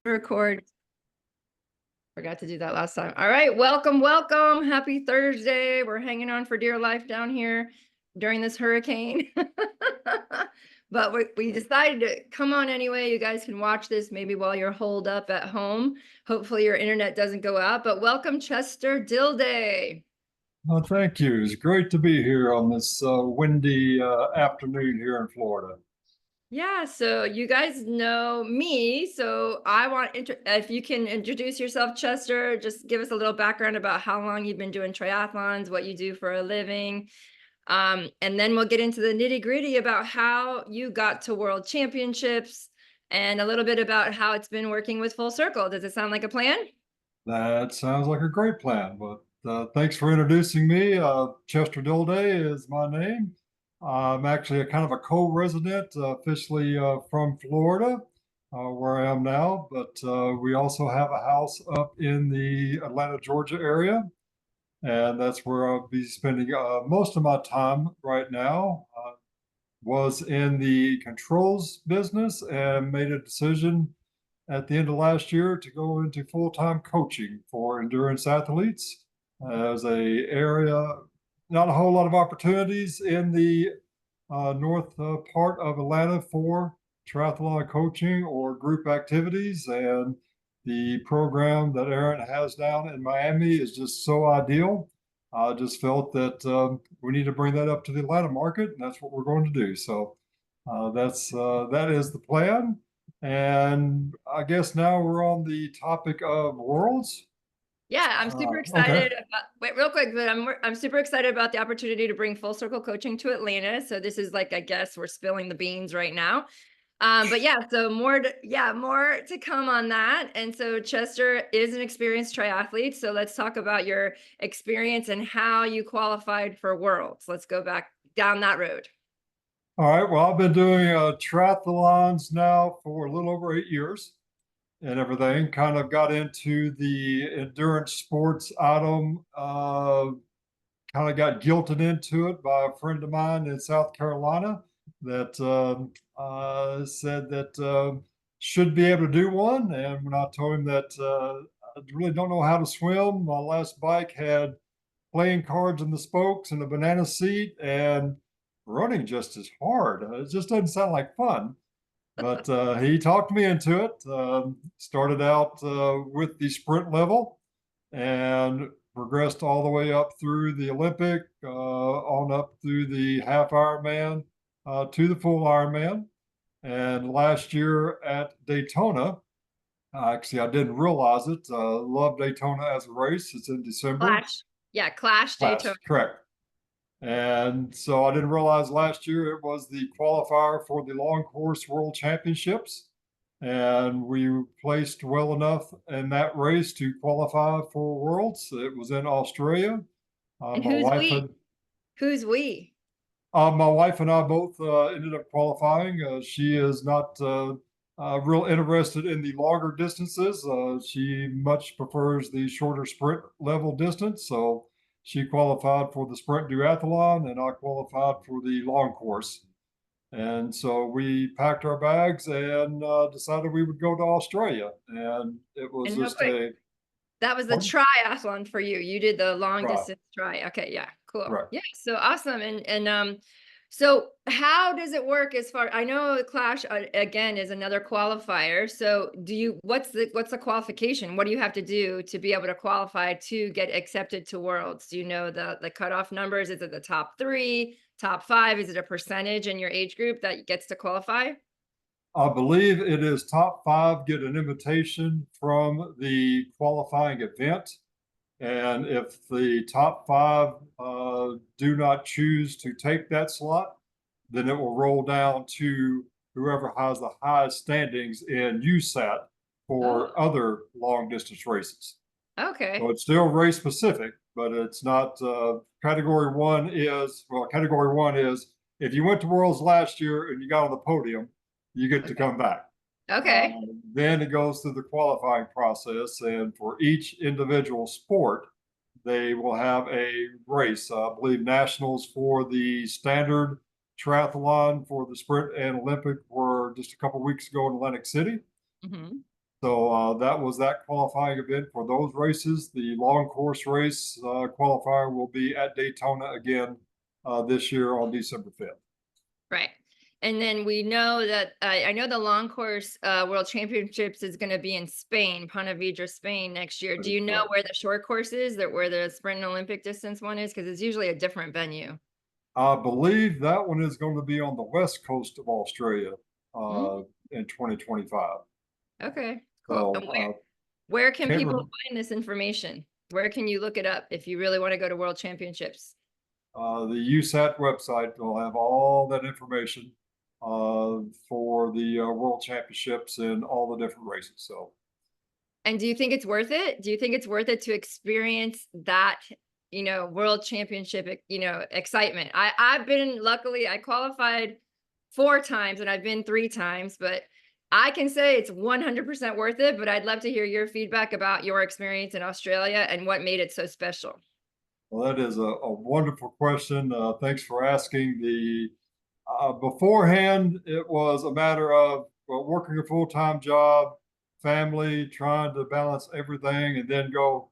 Record. Forgot to do that last time. All right, welcome. Happy Thursday. We're hanging on for dear life down here during this hurricane. But we decided to come on anyway. You guys can watch this maybe while you're holed up at home. Hopefully your internet doesn't go out. But welcome, Chester Dilday. Well, thank you. It's great to be here on this windy afternoon here in Florida. Yeah, so you guys know me. So I want if you can introduce yourself, Chester, just give us a little background about how long you've been doing triathlons, what you do for a living. And then we'll get into the nitty-gritty about how you got to World Championships and a little bit about how it's been working with Full Circle. Does it sound like a plan? That sounds like a great plan, but thanks for introducing me. Chester Dilday is my name. I'm actually a kind of a co-resident, officially from Florida, where I am now, but we also have a house up in the Atlanta, Georgia area, and that's where I'll be spending most of my time right now. Was in the controls business and made a decision at the end of last year to go into full-time coaching for endurance athletes as a area, not a whole lot of opportunities in the north part of Atlanta for triathlon coaching or group activities. And the program that Aaron has down in Miami is just so ideal. I just felt that we need to bring that up to the Atlanta market, and that's what we're going to do. So that is the plan. And I guess now we're on the topic of worlds. Yeah, I'm super Okay. excited about, wait, real quick, but I'm super excited about the opportunity to bring Full Circle Coaching to Atlanta. So this is like, I guess we're spilling the beans right now. But yeah, so more to come on that. And so Chester is an experienced triathlete. So let's talk about your experience and how you qualified for Worlds. Let's go back down that road. All right. Well, I've been doing triathlons now for a little over 8 years and everything. Kind of got into the endurance sports item. Kind of got guilted into it by a friend of mine in South Carolina that said that should be able to do one. And when I told him that I really don't know how to swim, my last bike had playing cards in the spokes and a banana seat, and running just as hard. It just doesn't sound like fun. But he talked me into it. Started out with the sprint level and progressed all the way up through the Olympic, on up through the half Ironman, to the full Ironman. And last year at Daytona, actually, I didn't realize it. Love Daytona as a race. It's in December. Clash. Yeah, Clash Daytona. Clash, correct. And so I didn't realize last year it was the qualifier for the long course world championships. And we placed well enough in that race to qualify for worlds. It was in Australia. And My who's wife we? had Who's we? my wife and I both ended up qualifying. She is not real interested in the longer distances. She much prefers the shorter sprint level distance. So she qualified for the sprint duathlon, and I qualified for the long course. And so we packed our bags and decided we would go to Australia. And it was And real just quick, a that was the pardon? triathlon for you. You did the long Right, distance tri. Okay, yeah, cool. right. Yeah, so awesome. And so how does it work as far I know Clash again is another qualifier. So what's the qualification? What do you have to do to be able to qualify to get accepted to Worlds? Do you know the cutoff numbers? Is it the top three, top five? Is it a percentage in your age group that gets to qualify? I believe it is top five get an invitation from the qualifying event. And if the top five do not choose to take that slot, then it will roll down to whoever has the highest standings in USAT Oh, for other long distance races. So okay. it's still race specific, but it's not category one is if you went to Worlds last year and you got on the podium, you get to Okay. come back. Okay. Then it goes through the qualifying process, and for each individual sport, they will have a race. I believe nationals for the standard triathlon for the sprint and Olympic were just a couple of weeks ago in Atlantic City. Mhm. So that was that qualifying event for those races. The long course race qualifier will be at Daytona again this year on December 5th. Right. And then we know that I know the long course world championships is going to be in Spain, Ponte Vedra, Spain next year. That Do is you know correct. where the short course is, that where the sprint and Olympic distance one is? Because it's usually a different venue. I believe that one is going to be on the west coast of Australia Mm, in 2025. okay, cool. And So where can can't people remember. find this information? Where can you look it up if you really want to go to world championships? The USAT website will have all that information for the World Championships and all the different races. So, And do you think it's worth it? Do you think it's worth it to experience that, world championship, excitement? I've been, luckily I qualified 4 times and I've been 3 times, but I can say it's 100% worth it. But I'd love to hear your feedback about your experience in Australia and what made it so special. well, that is a wonderful question. Thanks for asking. The beforehand, it was a matter of working a full-time job, family, trying to balance everything, and then go.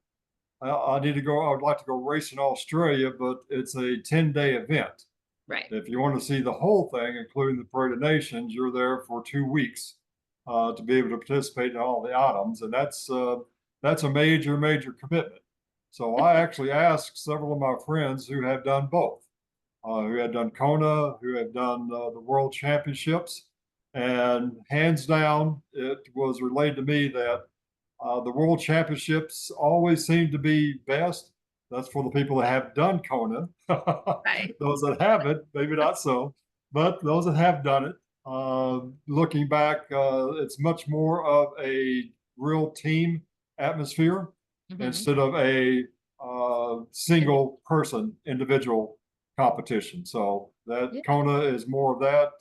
I need to go. I would like to go race in Australia, but it's a 10-day event. Right. If you want to see the whole thing, including the Parade of Nations, you're there for 2 weeks to be able to participate in all the items, and that's a major commitment. So I actually asked several of my friends who have done both, who had done Kona, who had done the World Championships, and hands down, it was relayed to me that the World Championships always seem to be best. That's for the people that have done Kona. Right. Those that haven't, maybe not so, but those that have done it, looking back, it's much more of a real team atmosphere Hmm. instead of a single person individual competition. So that Yeah. Kona is more of that.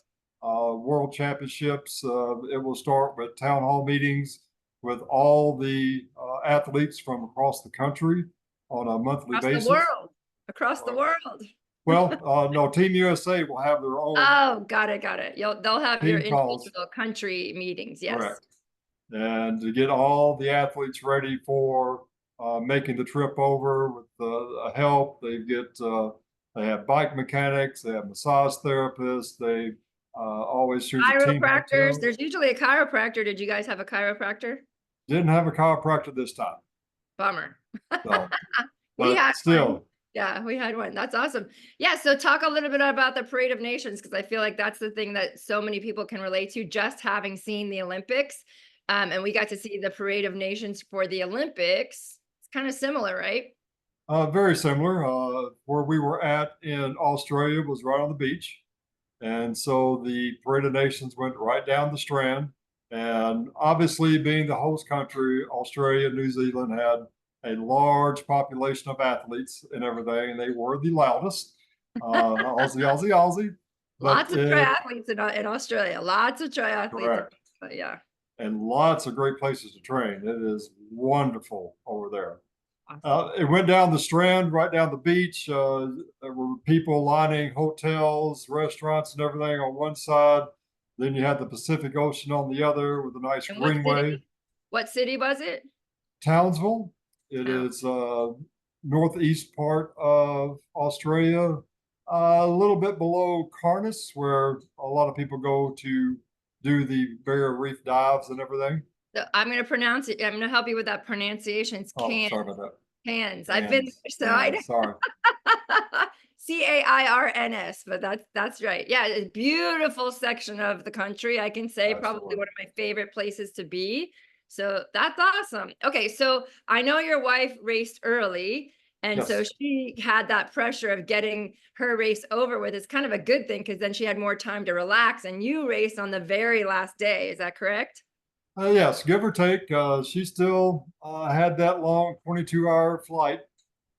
World Championships, it will start with town hall meetings with all the athletes from across the country on a monthly Across the basis. world. Across the Uh, world. well, no, Team USA will have their own Oh, got it, got it. They'll have your team calls, individual country meetings. Yes. correct, and to get all the athletes ready for making the trip over with help. They have bike mechanics, they have massage therapists, they always choose a team Chiropractors. hotel. There's usually a chiropractor. Did you guys have a chiropractor? Didn't have a chiropractor this time, Bummer. so We but had one. still. Yeah, we had one. That's awesome. Yeah, so talk a little bit about the Parade of Nations, because I feel like that's the thing that so many people can relate to, just having seen the Olympics. And we got to see the Parade of Nations for the Olympics. It's kind of similar, right? Very similar. Where we were at in Australia was right on the beach. And so the Parade of Nations went right down the Strand. And obviously, being the host country, Australia, New Zealand had a large population of athletes and everything, and they were the loudest. Aussie. But Lots of triathletes in Australia. Lots of triathletes. correct. Yeah. And lots of great places to train. It is wonderful over there. Awesome. It went down the Strand, right down the beach. There were people lining hotels, restaurants, and everything on one side. Then you had the Pacific Ocean on the other with a nice And what greenway. city? What city was it? Townsville, it Town. is northeast part of Australia, a little bit below Carnus, where a lot of people go to do the barrier reef dives and everything. So I'm going to pronounce it. I'm going to help you with that pronunciation. It's Oh, Cairns. sorry about that. Cairns. I've been And there, so I know. sorry, Cairns, but that's right. Yeah, a beautiful section of the country. I can say probably absolutely. one of my favorite places to be. So that's awesome. Okay, so I know your wife raced early, and so Yes. she had that pressure of getting her race over with. It's kind of a good thing because then she had more time to relax, and you raced on the very last day. Is that correct? Yes, give or take. She still had that long 22-hour flight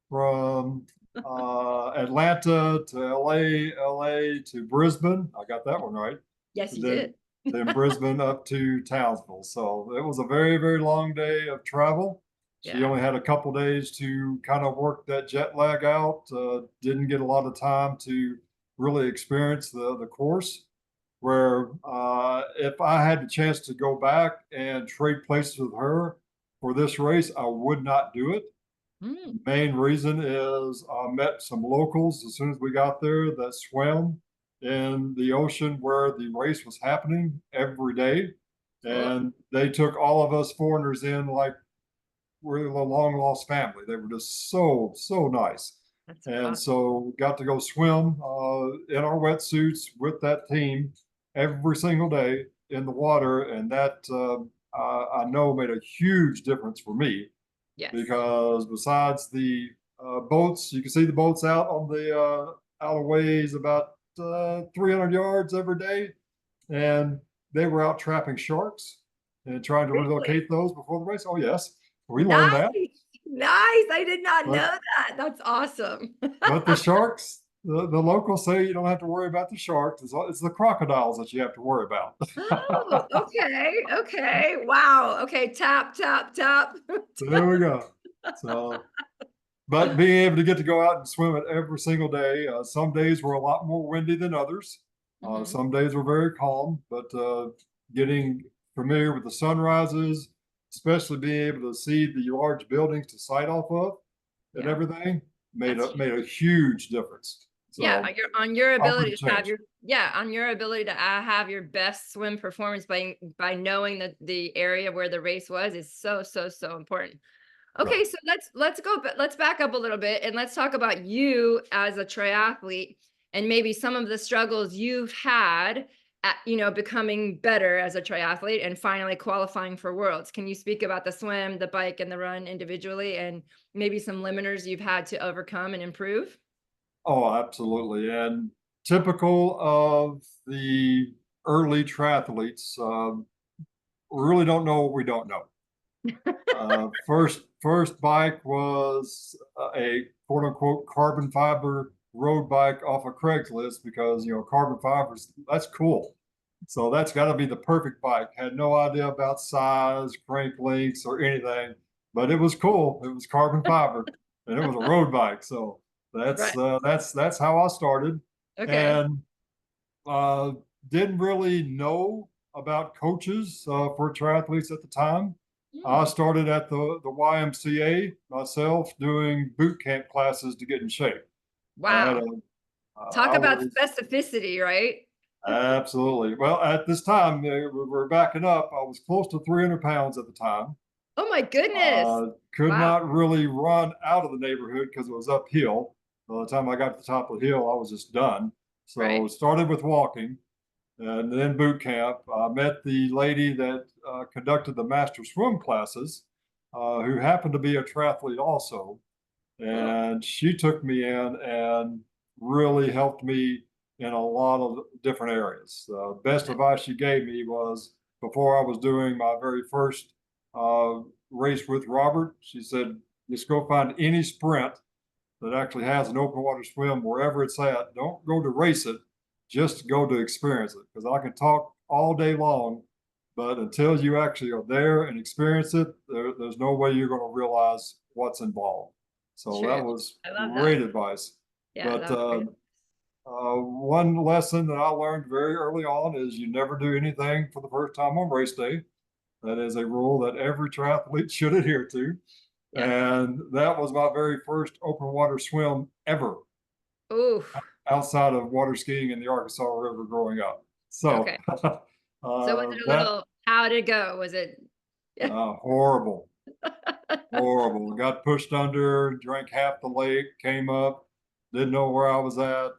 from Atlanta to LA, LA to Brisbane. I got that one right. Yes, And you did. then Brisbane up to Townsville. So it was a very long day of travel. She Yeah. only had a couple days to kind of work that jet lag out. Didn't get a lot of time to really experience the course. where if I had the chance to go back and trade places with her for this race, I would not do it. Mm. Main reason is I met some locals as soon as we got there that swam in the ocean where the race was happening every day. Oh, And they took all of us foreigners in like we're a long lost family. They were just so nice. that's And awesome. so got to go swim in our wetsuits with that team every single day in the water. And that I know made a huge difference for me Yes. because besides the boats, you can see the boats out on the out of ways about 300 yards every day, and they were out trapping sharks and trying to Really? relocate those before the race. Oh yes, we learned Nice. that, Nice. I did not know but that. That's awesome. the sharks. The locals say you don't have to worry about the sharks. It's the crocodiles that you have to worry about. Oh, okay. Okay. Wow. Okay. Tap, tap, tap. There we go. So but being able to get to go out and swim it every single day, some days were a lot more windy than others. Mhm. Some days were very calm, but getting familiar with the sunrises, especially being able to see the large buildings to sight off of and Yeah. everything That's made a huge difference. yeah, So on your I ability wouldn't to have change. your yeah, on your ability to have your best swim performance by knowing that the area where the race was is so important. Right. Okay, so let's go but let's back up a little bit and let's talk about you as a triathlete and maybe some of the struggles you've had at, becoming better as a triathlete and finally qualifying for worlds. Can you speak about the swim, the bike, and the run individually and maybe some limiters you've had to overcome and improve? Oh, absolutely. And typical of the early triathletes, really don't know what we don't know. First bike was a quote unquote carbon fiber road bike off of Craigslist because carbon fibers that's cool. So that's got to be the perfect bike. Had no idea about size, crank lengths, or anything, but it was cool. It was carbon fiber, and it was a road bike. So Right. that's how I started, Okay. and uh, didn't really know about coaches for triathletes at the time. I Mm. started at the YMCA myself doing boot camp classes to get in shape. I had Wow. a, Talk I about was specificity, right? absolutely, well, at this time, we're backing up. I was close to 300 pounds at the time. Oh my goodness. Could Wow. not really run out of the neighborhood because it was uphill. By the time I got to the top of the hill, I was just done. Right. So started with walking and then boot camp. I met the lady that conducted the master swim classes, who happened to be a triathlete also. Oh, And she took me in and really helped me in a lot of different areas. The best that advice she gave me was before I was doing my very first uh, race with Robert, she said, just go find any sprint that actually has an open water swim wherever it's at. Don't go to race it, just go to experience it. Because I can talk all day long, but until you actually are there and experience it, there's no way you're going to realize what's involved. So true. that was I love that. great advice. Yeah, But that's great. one lesson that I learned very early on is you never do anything for the first time on race day. That is a rule that every triathlete should adhere to. Yeah. And that was my very first open water swim ever Ooh. outside of water skiing in the Arkansas River growing up. So Okay. So was it a that little how did it go? Was it yeah. horrible, horrible. Got pushed under, drank half the lake, came up, didn't know where I was at.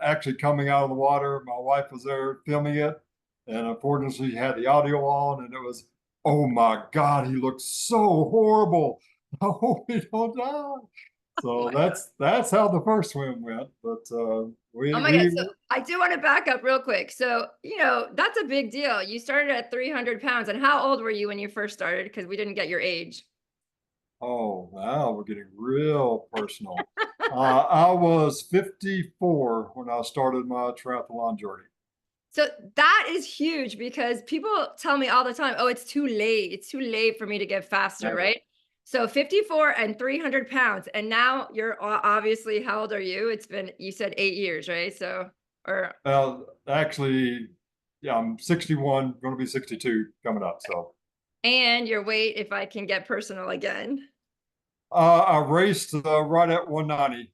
Actually, coming out of the water, my wife was there filming it, and unfortunately, she had the audio on, and it was, oh my God, he looks so horrible. I hope he don't die. Oh So my that's how the first swim went. But Oh my God. So I do want to back up real quick. So, that's a big deal. You started at 300 pounds. And how old were you when you first started? Because we didn't get your age. oh, now we're getting real personal. I was 54 when I started my triathlon journey. So that is huge because people tell me all the time, oh, it's too late. It's too late for me to get faster, Never. right? So 54 and 300 pounds. And now you're obviously, how old are you? It's been, you said 8 years, right? So, or Well, actually, Yeah, I'm 61, going to be 62 coming up. So And your weight, if I can get personal again. I raced right at 190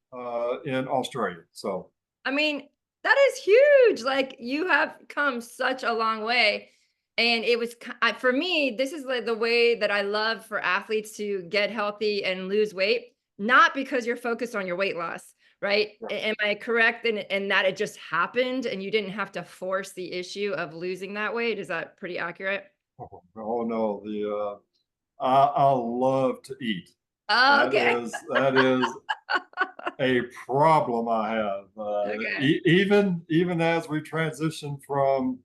in Australia. So I mean, that is huge. Like you have come such a long way. And it was for me, this is like the way that I love for athletes to get healthy and lose weight, not because you're focused on your weight loss, right? Am I correct in that it just happened and you didn't have to force the issue of losing that weight? Is that pretty accurate? oh no, I love to eat. Oh, okay. That is a problem I have. Okay. Even as we transition from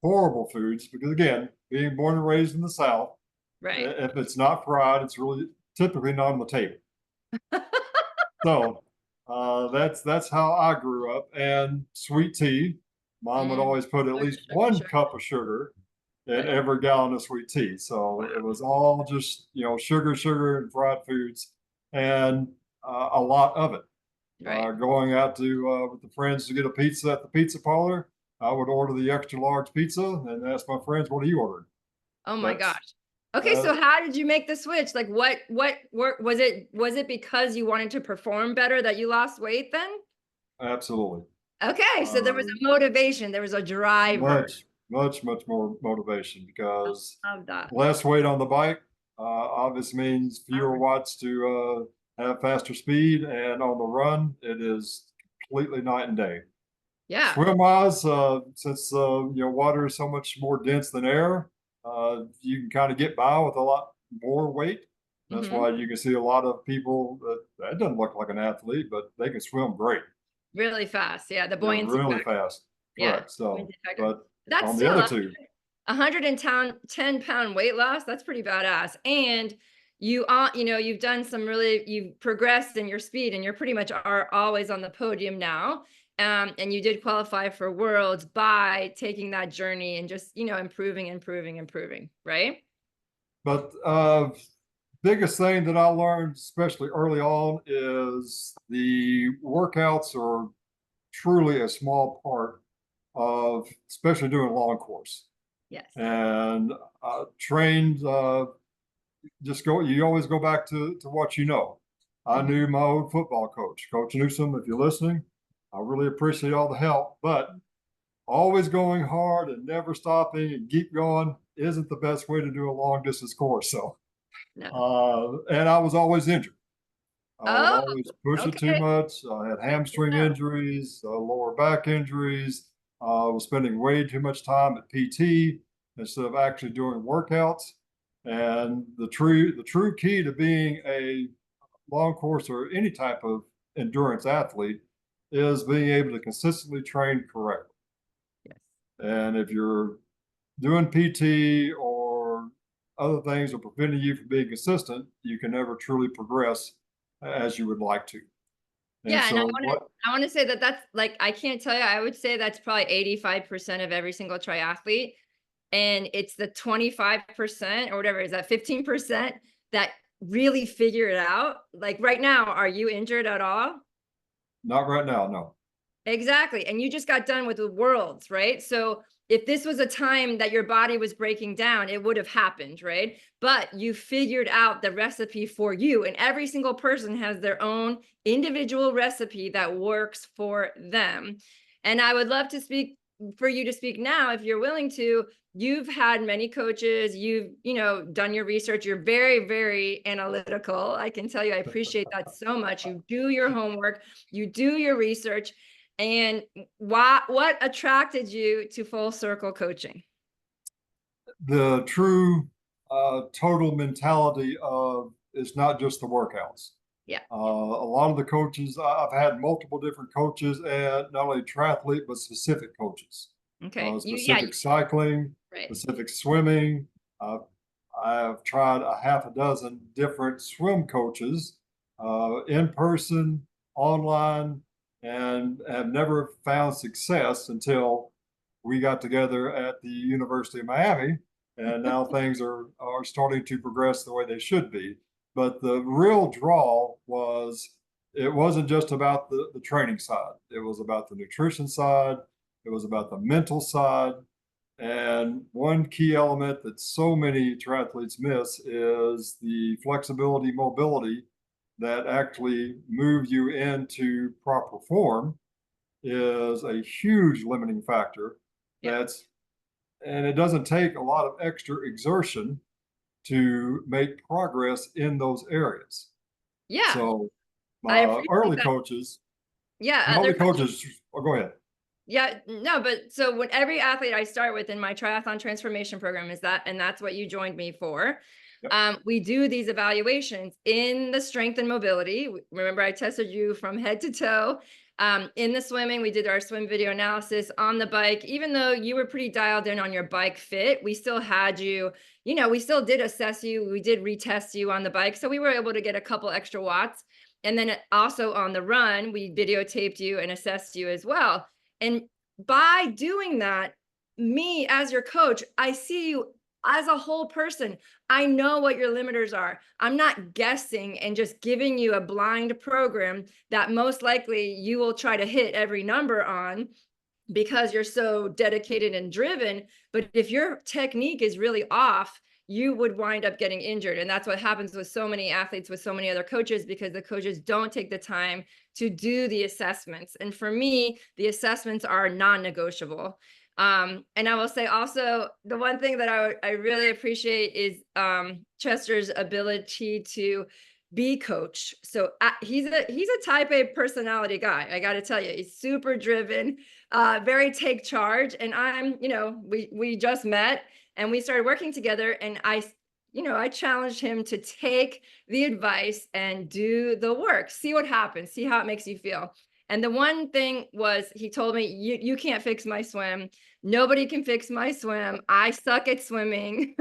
horrible foods, because again, being born and raised in the South, Right. if it's not fried, it's really typically not on the table. So that's how I grew up. And sweet tea, mom would Mm, always put at sugar, least sugar, one sugar. cup of sugar in Right. every gallon of sweet tea. So it Wow. was all just, sugar, sugar, and fried foods, and a lot of it. Right. Going out to with the friends to get a pizza at the pizza parlor, I would order the extra large pizza and ask my friends, "What are you ordering?" Oh my That's gosh. Okay, uh, so how did you make the switch? Like what work was it because you wanted to perform better that you lost weight then? absolutely Okay, so there was uh, a motivation, there was a driver. much more motivation because Love that. less weight on the bike obviously means fewer Power. watts to have faster speed, and on the run, it is completely night and day. Yeah. Swim wise, since water is so much more dense than air, you can kind of get by with a lot more weight. That's Mhm. why you can see a lot of people that doesn't look like an athlete, but they can swim great. Really fast. Yeah, the They're buoyancy really factor. fast. Yeah. Correct. So, Buoyancy factor. but That's on the still other a two, 110-pound weight loss. That's pretty badass. And you've done some really, you've progressed in your speed and you're pretty much are always on the podium now. And you did qualify for worlds by taking that journey and just, improving, improving, improving, right? but biggest thing that I learned, especially early on, is the workouts are truly a small part of, especially doing long course. Yes. And trained just go you always go back to what you know. I Mhm. knew my old football coach, Coach Newsom. If you're listening, I really appreciate all the help, but always going hard and never stopping and keep going isn't the best way to do a long distance course. So No. and I was always injured. I would Oh, always push it too okay. much. I had hamstring injuries, lower back injuries. I was spending way too much time at PT instead of actually doing workouts. And the true key to being a long course or any type of endurance athlete is being able to consistently train correctly. Yes. And if you're doing PT or other things are preventing you from being consistent, you can never truly progress as you would like to. And Yeah, and I so wanna what I wanna say that that's like, I can't tell you, I would say that's probably 85% of every single triathlete, and it's the 25% or whatever, is that 15% that really figure it out? Like, right now, are you injured at all? not right now, no. Exactly, and you just got done with the worlds, right? So, if this was a time that your body was breaking down, it would have happened, right? But you figured out the recipe for you, and every single person has their own individual recipe that works for them. And I would love to speak for you to speak now if you're willing to. You've had many coaches, you've, done your research, you're very, very analytical. I can tell you, I appreciate that so much. You do your homework, you do your research, and what attracted you to Full Circle Coaching? The true total mentality of it's not just the workouts. Yeah. A lot of the coaches, I've had multiple different coaches, and not only triathlete, but specific coaches, Okay. specific cycling, Right. specific swimming. Uh, I've tried a half a dozen different swim coaches, in person, online, and have never found success until we got together at the University of Miami, and now things are starting to progress the way they should be. But the real draw was it wasn't just about the training side. It was about the nutrition side. It was about the mental side. And one key element that so many triathletes miss is the flexibility, mobility that actually move you into proper form is a huge limiting factor. Yeah. That's, and it doesn't take a lot of extra exertion to make progress in those areas. Yeah. So I my appreciate early that. coaches, Yeah. my early coaches, oh, go ahead. Yeah, no, but so when every athlete I start with in my triathlon transformation program is that, and that's what you joined me for. Yep. We do these evaluations in the strength and mobility. Remember, I tested you from head to toe. In the swimming, we did our swim video analysis on the bike. Even though you were pretty dialed in on your bike fit, we still had you, we still did assess you. We did retest you on the bike. So we were able to get a couple extra watts. And then also on the run, we videotaped you and assessed you as well. And by doing that, me as your coach, I see you as a whole person. I know what your limiters are. I'm not guessing and just giving you a blind program that most likely you will try to hit every number on because you're so dedicated and driven. But if your technique is really off, you would wind up getting injured. And that's what happens with so many athletes, with so many other coaches, because the coaches don't take the time to do the assessments. And for me, the assessments are non-negotiable. And I will say also, the one thing that I really appreciate is Chester's ability to be coach. So he's a type A personality guy. I got to tell you, he's super driven, very take charge. And I'm, we just met and we started working together, and I challenged him to take the advice and do the work, see what happens, see how it makes you feel. And the one thing was, he told me, you can't fix my swim. Nobody can fix my swim. I suck at swimming.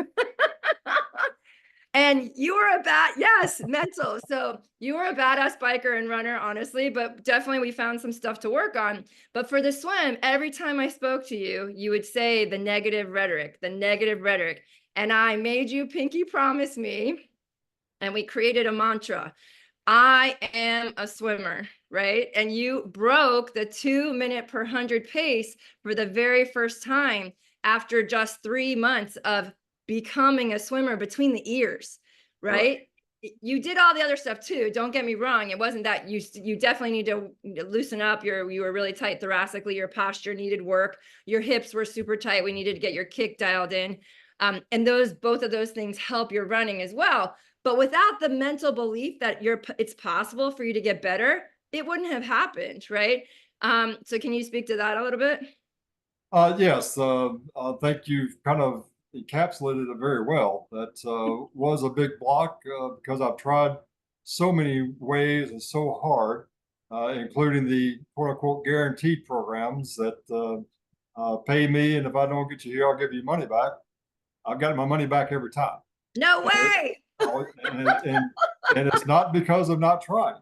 And you were yes, mental. So you were a badass biker and runner, honestly, but definitely we found some stuff to work on. But for the swim, every time I spoke to you, you would say the negative rhetoric, the negative rhetoric. And I made you pinky promise me, and we created a mantra. I am a swimmer, right? And you broke the 2 minute per 100 pace for the very first time after just 3 months of becoming a swimmer between the ears, Right. right? You did all the other stuff too. Don't get me wrong. It wasn't that you definitely need to loosen up. You were really tight thoracically. Your posture needed work. Your hips were super tight. We needed to get your kick dialed in. And both of those things help your running as well. But without the mental belief that it's possible for you to get better, it wouldn't have happened, right? So can you speak to that a little bit? Yes, I think you've kind of encapsulated it very well. That was a big block because I've tried so many ways and so hard, including the quote unquote guaranteed programs that pay me, and if I don't get you here, I'll give you money back. I've got my money back every time. No And it, way. and it's not because of not trying.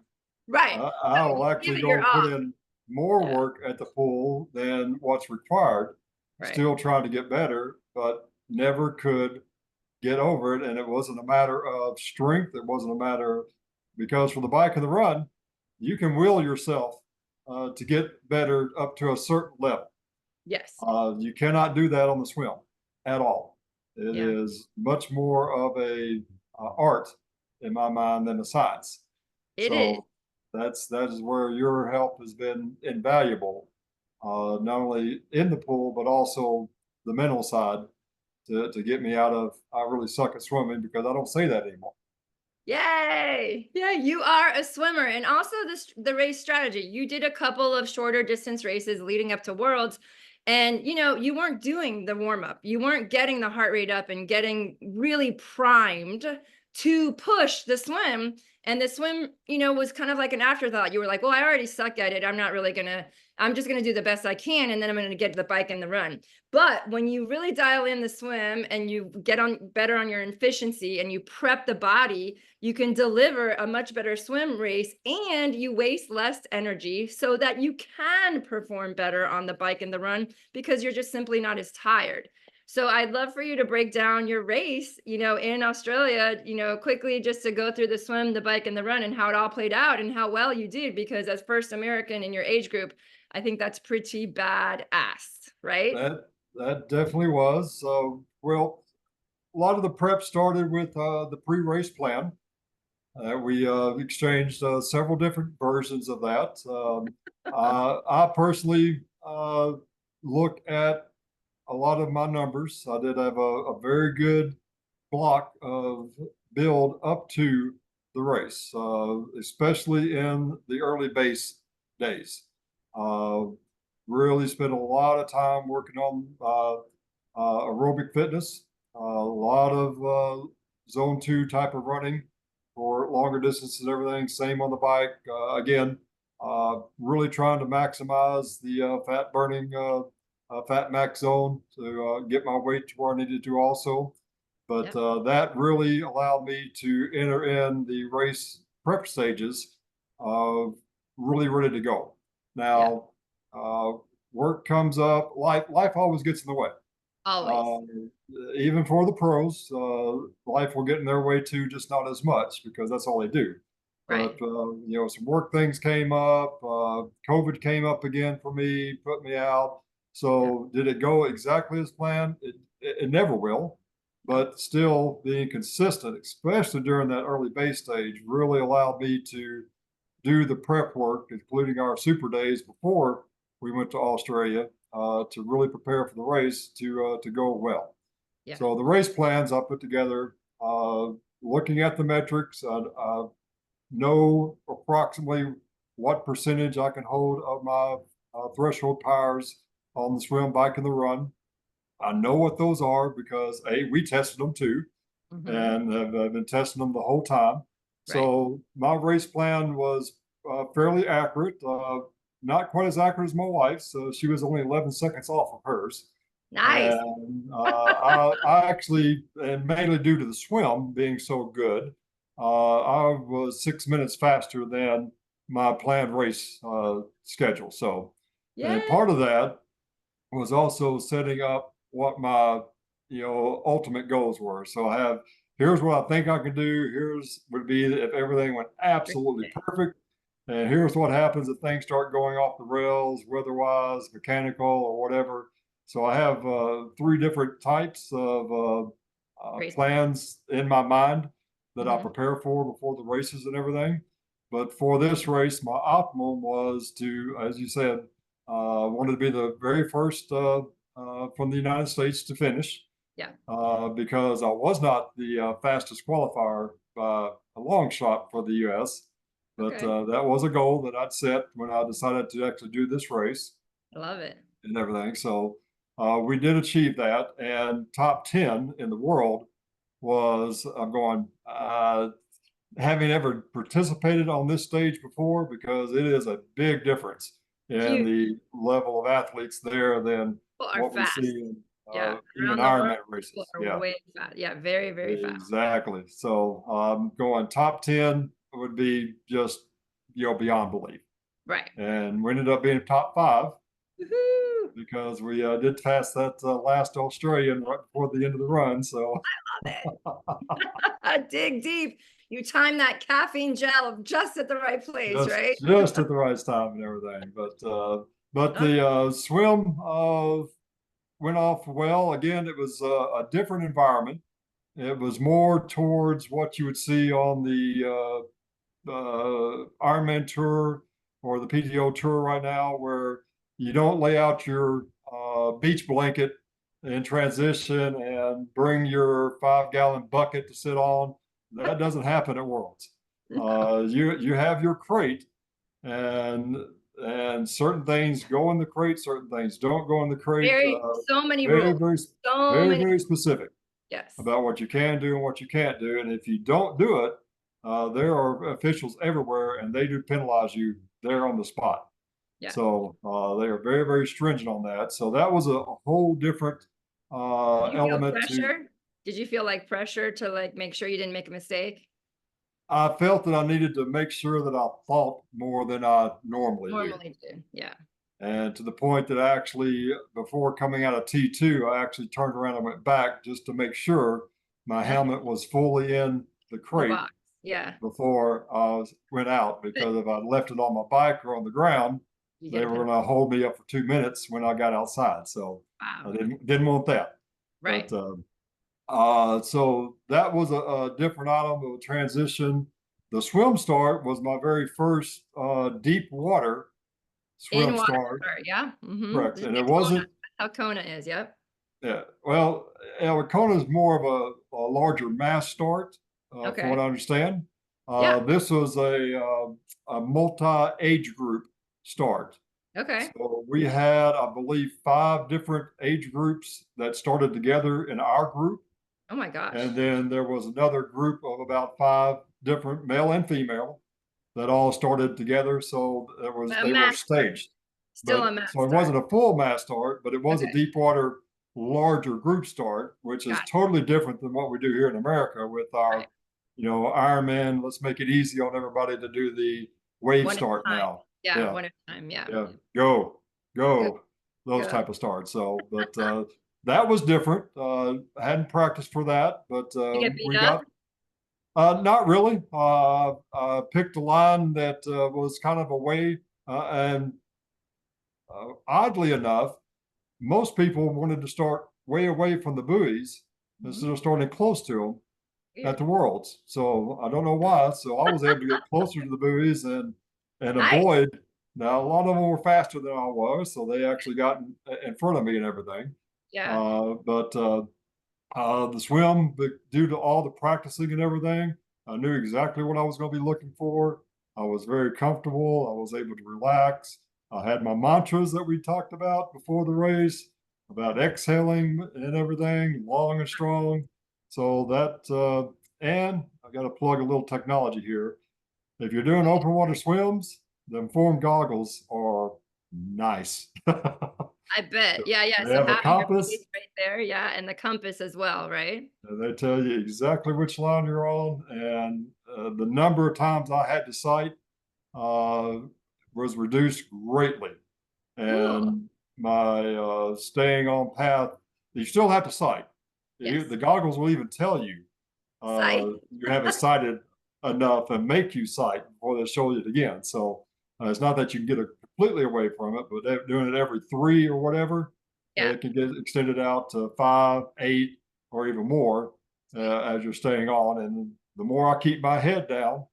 Right. I No, will you give actually it your go put all. in more Yeah. work at the pool than what's required, Right. still trying to get better, but never could get over it. And it wasn't a matter of strength. It wasn't a matter because for the bike and the run, you can will yourself to get better up to a certain level. Yes. You cannot do that on the swim at all. It Yeah. is much more of a art in my mind than a science. It is. So that is where your help has been invaluable, not only in the pool but also the mental side to get me out of I really suck at swimming because I don't say that anymore. Yay! Yeah, you are a swimmer. And also the race strategy. You did a couple of shorter distance races leading up to Worlds, and you weren't doing the warm up. You weren't getting the heart rate up and getting really primed to push the swim. And the swim, was kind of like an afterthought. You were like, well, I already suck at it. I'm just gonna do the best I can, and then I'm gonna get to the bike and the run. But when you really dial in the swim and you get on better on your efficiency and you prep the body, you can deliver a much better swim race, and you waste less energy so that you can perform better on the bike and the run because you're just simply not as tired. So I'd love for you to break down your race, in Australia, quickly, just to go through the swim, the bike, and the run, and how it all played out and how well you did, because as first American in your age group, I think that's pretty badass, right? That that definitely was. Well, a lot of the prep started with the pre-race plan. We exchanged several different versions of that. I personally look at a lot of my numbers. I did have a very good block of build up to the race, especially in the early base days. Uh, really spent a lot of time working on aerobic fitness, a lot of zone 2 type of running for longer distances and everything. Same on the bike. Again, really trying to maximize the fat burning, fat max zone to get my weight to where I needed to also. But Yep. that really allowed me to enter in the race prep stages of really ready to go. Yeah. Now, uh, work comes up, life always gets in the way. Always. Even for the pros, life will get in their way too, just not as much because that's all they do. But Right. some work things came up. COVID came up again for me, put me out. Yeah. So did it go exactly as planned? It never will. No. But still being consistent, especially during that early base stage, really allowed me to do the prep work, including our super days before we went to Australia to really prepare for the race to go well. Yeah. So the race plans I put together, looking at the metrics, know approximately what percentage I can hold of my threshold powers on the swim, bike, and the run. I know what those are because we tested them too, Hmm. and I've been testing them the whole time. Right. So my race plan was fairly accurate, not quite as accurate as my wife's. So she was only 11 seconds off of hers. Nice. And I actually, and mainly due to the swim being so good, I was 6 minutes faster than my planned race schedule. So, and Yeah. part of that was also setting up what my ultimate goals were. So I have here's what I think I can do. Here's would be if everything went absolutely perfect, and here's what happens if things start going off the rails, weather-wise, mechanical, or whatever. So I have 3 different types of Great. plans in my mind that I Hmm. prepare for before the races and everything. But for this race, my optimum was to, as you said, wanted to be the very first from the United States to finish Yeah. because I was not the fastest qualifier by a long shot for the U.S. But Okay. that was a goal that I'd set when I decided to actually do this race I love it. and everything. So we did achieve that, and top 10 in the world was I'm going having ever participated on this stage before because it is a big difference in Huge. the level of athletes there than People are what we see fast. in Yeah. even Around the world, Ironman people races. are Yeah, way fast. Yeah. Very, very fast. exactly. So going top 10 would be just beyond belief. Right. And we ended up being top 5 Woohoo. because we did pass that last Australian right before the end of the run. So Love it. Dig deep. You time that caffeine gel just at the right place, right? just at the right time and everything. But Oh, the swim went off well. Again, it was a different environment. It was more towards what you would see on the Ironman tour or the PTO tour right now, where you don't lay out your beach blanket in transition and bring your 5 gallon bucket to sit on. That doesn't happen at Worlds. You have your crate, and certain things go in the crate, certain things don't go in the crate. very so many Very, rules. very, So very, many. very specific Yes. about what you can do and what you can't do. And if you don't do it, there are officials everywhere, and they do penalize you there on the spot. Yeah. So they are very, very stringent on that. So that was a whole different Did you feel element to. pressure? Did you feel like pressure to like make sure you didn't make a mistake? I felt that I needed to make sure that I thought more than I normally do. Normally do. Yeah. And to the point that actually, before coming out of T2, I actually turned around and went back just to make sure my Yep. helmet was fully in the The crate box. Yeah. before I went out. But Because if I left it on my bike or on the ground, you they get a were pen. going to hold me up for 2 minutes when I got outside. So I Wow. didn't want that. Right. But so that was a different item of transition. The swim start was my very first deep water In swim water start. sport, yeah, mhm. Correct. Just And it like Kona, wasn't, that's how Kona is, yep. yeah, well, Kona is more of a larger mass start, from what Okay. I understand. Yeah, This was a multi-age group start. okay. So we had, I believe, five different age groups that started together in our group. Oh my And gosh. then there was another group of about five different male and female that all started together. So A they were mass start, staged. still a But mass so it start. wasn't a full mass start, but it was a Okay, deep water larger group start, which is got totally different than what we do here in America with it, right. our, Ironman. Let's make it easy on everybody to do the wave One at start a time. now. Yeah, Yeah, one at a time, yeah. yeah, go, Good, go, those good. type of starts. So, but that was different. I hadn't practiced for that, but You get beat we up? got not really. Picked a line that was kind of away, and oddly enough, most people wanted to start way away from the buoys instead Mhm. of starting close to them at Weird. the Worlds. So I don't know why. So I was able to get closer to the buoys and Nice, avoid. Now a lot of them were faster than I was, so they actually got in front of me and everything. yeah. But the swim, due to all the practicing and everything, I knew exactly what I was going to be looking for. I was very comfortable. I was able to relax. I had my mantras that we talked about before the race about exhaling and everything, long and strong. So and I got to plug a little technology here. If you're doing open water swims, the informed goggles are nice. I bet. Yeah, yeah, They so have a having your compass base right there, yeah, and the compass as well, right? and they tell you exactly which line you're on. And the number of times I had to sight uh, was reduced greatly. Cool. And my staying on path, you still have to sight. The Yes. goggles will even tell you Sight? you haven't sighted enough and make you sight before they show you it again. So it's not that you can get it completely away from it, but doing it every three or whatever, Yeah. it can get extended out to 5, 8, or even more Sweet. as you're staying on. And the more I keep my head down,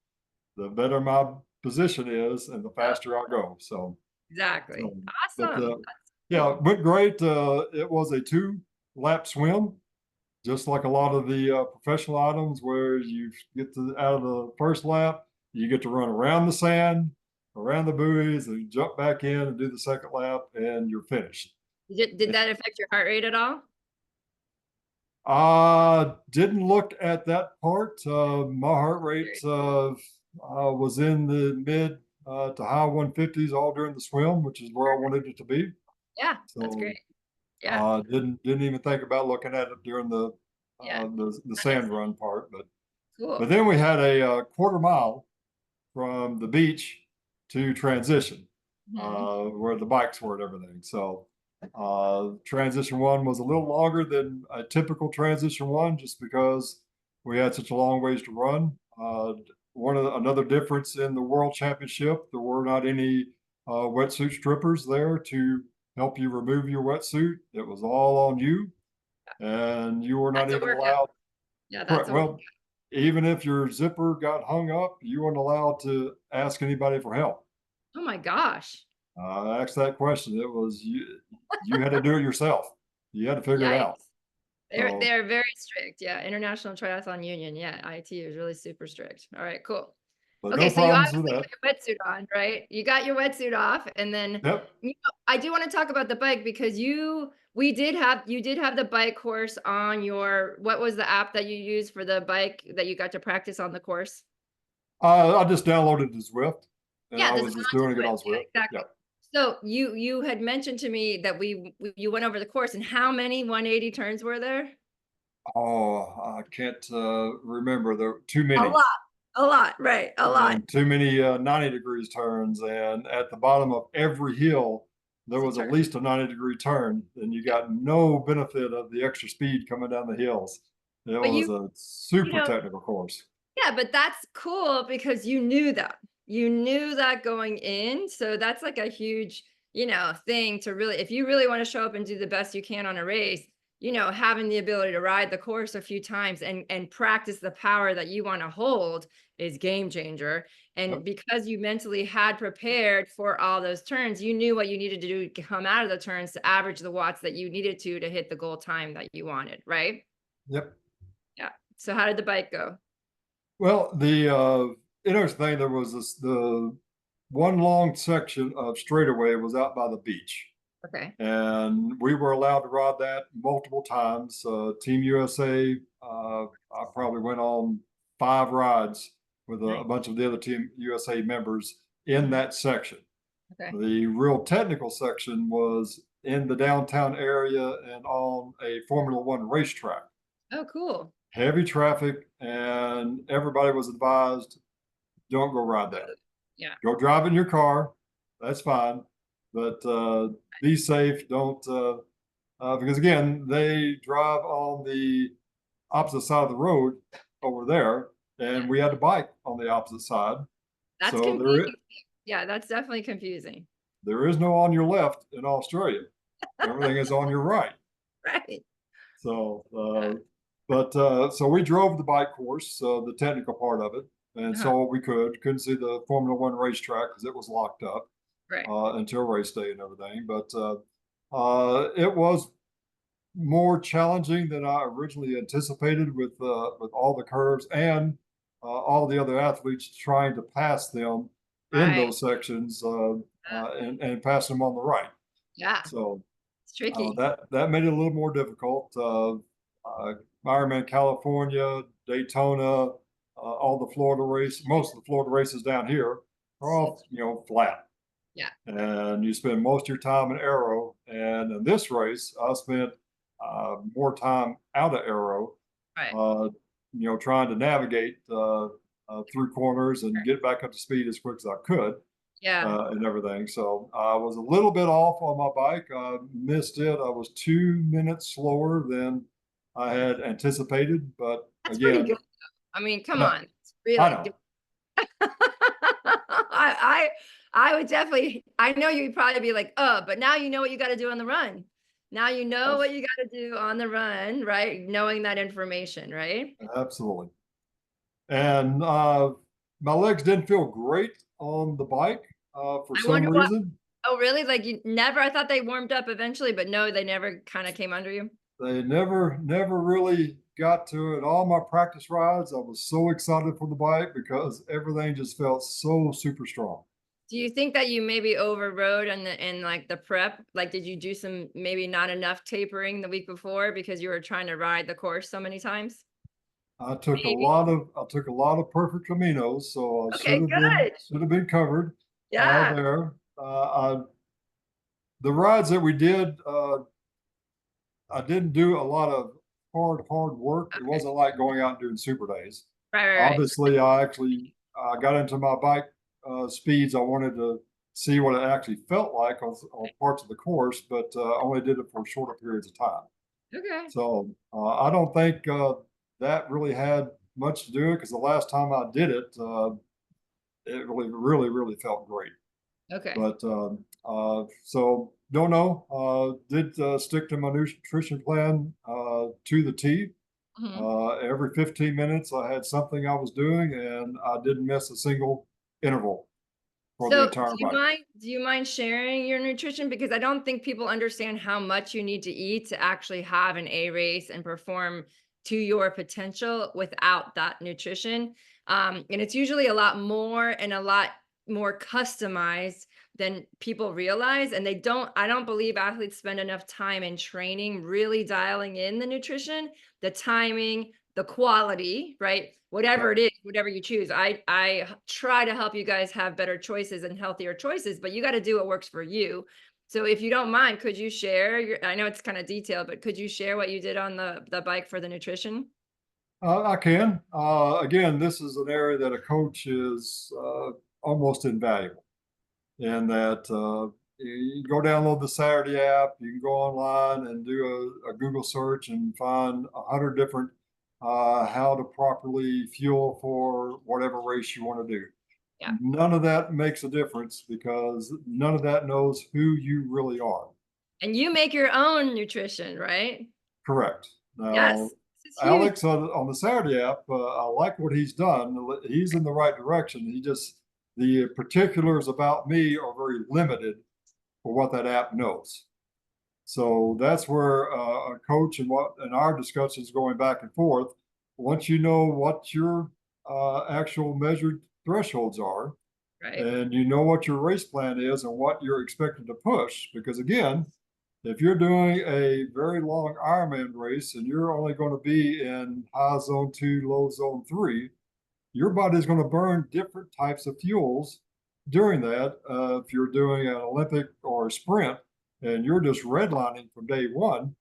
the better my position is and the Yep, faster I go. So, exactly. so but Awesome. That's yeah, it cool. went great. It was a 2-lap swim, just like a lot of the professional items where you get to out of the first lap, you get to run around the sand, around the buoys, and jump back in and do the second lap, and you're finished. Did that affect your heart rate at all? I didn't look at that part. My heart rate Curious. was in the mid to high 150s all during the swim, which is where I wanted it to be. Yeah, that's So great. Yeah, didn't even think about looking at it during yeah, the nice, sand run part. But cool. then we had a quarter mile from the beach to transition, Mhm. where the bikes were and everything. So transition one was a little longer than a typical transition one, just because we had such a long ways to run. Another difference in the world championship, there were not any wetsuit strippers there to help you remove your wetsuit. It was all on you, and you were not That's a even workout. allowed. Yeah, that's Correct. a work. Well, even if your zipper got hung up, you weren't allowed to ask anybody for help. Oh my gosh. I asked that question. It was you. You had to do it yourself. You had to figure it out. Yikes. So, They're very strict. Yeah, International Triathlon Union. Yeah, IT is really super strict. All right, cool. but Okay, no so you problems with obviously that. got your wetsuit on, right? You got your wetsuit off, and then Yep. I do want to talk about the bike because you did have the bike course on your what was the app that you used for the bike that you got to practice on the course? I just downloaded the Zwift, and Yeah, I the was just Zalando doing it on Zwift. Yeah, Zwift. exactly. Yep. So you had mentioned to me that you went over the course, and how many 180 turns were there? Oh, I can't remember. There were too A many. lot, a lot, right? A lot. And too many 90 degrees turns. And at the bottom of every hill, there It's a was at turn. least a 90-degree turn, and you Yeah, got no benefit of the extra speed coming down the hills. It but was a super know, technical course. yeah, but that's cool because you knew that. You knew that going in, so that's like a huge thing to really, if you really want to show up and do the best you can on a race, having the ability to ride the course a few times and practice the power that you want to hold is game changer. And Yep. because you mentally had prepared for all those turns, you knew what you needed to do to come out of the turns to average the watts that you needed to hit the goal time that you wanted, right? Yep. Yeah. So how did the bike go? Well, the interesting thing, there was the one long section of straightaway was out by the beach, Okay. and we were allowed to ride that multiple times. Team USA, I probably went on 5 rides with a Nice. bunch of the other Team USA members in Mhm. that section. Okay. The real technical section was in the downtown area and on a Formula One racetrack. Oh, cool. Heavy traffic, and everybody was advised, don't go ride that. Yeah. Go drive in your car. That's fine. But be safe. Don't, because again, they drive on the opposite side of the road over there, Yeah. and we had to bike on the opposite side. That's So confusing. Yeah, that's definitely confusing. there is no on your left in Australia. Everything is on your right. Right. So, Yeah. so we drove the bike course, the technical part of it, and Uh-huh. so we couldn't see the Formula One racetrack because it was locked up Right. until race day and everything. But it was more challenging than I originally anticipated with all the curves and all the other athletes trying to pass them in Right. those sections Yeah. and pass them on the right. Yeah. So It's tricky. that made it a little more difficult. Ironman California, Daytona, all the Florida race, most of the Florida races down here are all flat, Yeah. and you spend most of your time in aero. And in this race, I spent more time out of aero, Right. uh, trying to navigate through corners and get back up to speed as quick as I could Yeah. and everything. So I was a little bit off on my bike. I missed it. I was 2 minutes slower than I had anticipated. But That's pretty again, good. I mean, I come know, on. It's I really good. know. I I would definitely, I know you'd probably be like, oh, but now you know what you got to do on the run. Now you know what you got to do on the run, right? Knowing that information, right? Absolutely. And my legs didn't feel great on the bike for I some wonder what. reason. Oh, really? Like you never, I thought they warmed up eventually, but no, they never kind of came under you. They never really got to it. All my practice rides, I was so excited for the bike because everything just felt so super strong. Do you think that you maybe overrode in like the prep? Like, did you do some maybe not enough tapering the week before because you were trying to ride the course so many times? Maybe. I took a lot of perfect caminos, so I Okay, good. should have been covered Yeah. there. The rides that we did, I didn't do a lot of hard work. It Okay. wasn't like going out and doing super days. Right, right, right. Obviously, I actually got into my bike speeds. I wanted to see what it actually felt like on parts of the course, but only did it for shorter periods of time. Okay. So I don't think that really had much to do it because the last time I did it, it really felt great. Okay. But so don't know. Did stick to my nutrition plan to the T. Mhm. Every 15 minutes, I had something I was doing, and I didn't miss a single interval for the So, entire bike. do you mind sharing your nutrition? Because I don't think people understand how much you need to eat to actually have an A race and perform to your potential without that nutrition. And it's usually a lot more and a lot more customized than people realize. And I don't believe athletes spend enough time in training, really dialing in the nutrition, the timing, the quality, right? Whatever Yep. it is, whatever you choose. Try to help you guys have better choices and healthier choices, but you got to do what works for you. So if you don't mind, could you share I know it's kind of detailed, but could you share what you did on the bike for the nutrition? I can. Again, this is an area that a coach is almost invaluable in that you go download the Saturday app, you can go online and do a Google search and find 100 different how to properly fuel for whatever race you want to do. Yeah. none of that makes a difference because none of that knows who you really are. And you make your own nutrition, right? Correct. Yes. Now, This is huge. Alex on the Saturday app, I like what he's done. He's in the right direction. The particulars about me are very limited for what that app knows. So that's where a coach and what and our discussions going back and forth. Once you know what your actual measured thresholds are, Right. and you know what your race plan is and what you're expected to push, because again, if you're doing a very long Ironman race and you're only going to be in high zone 2, low zone 3, your body is going to burn different types of fuels during that. If you're doing an Olympic or a sprint and you're just redlining from day one,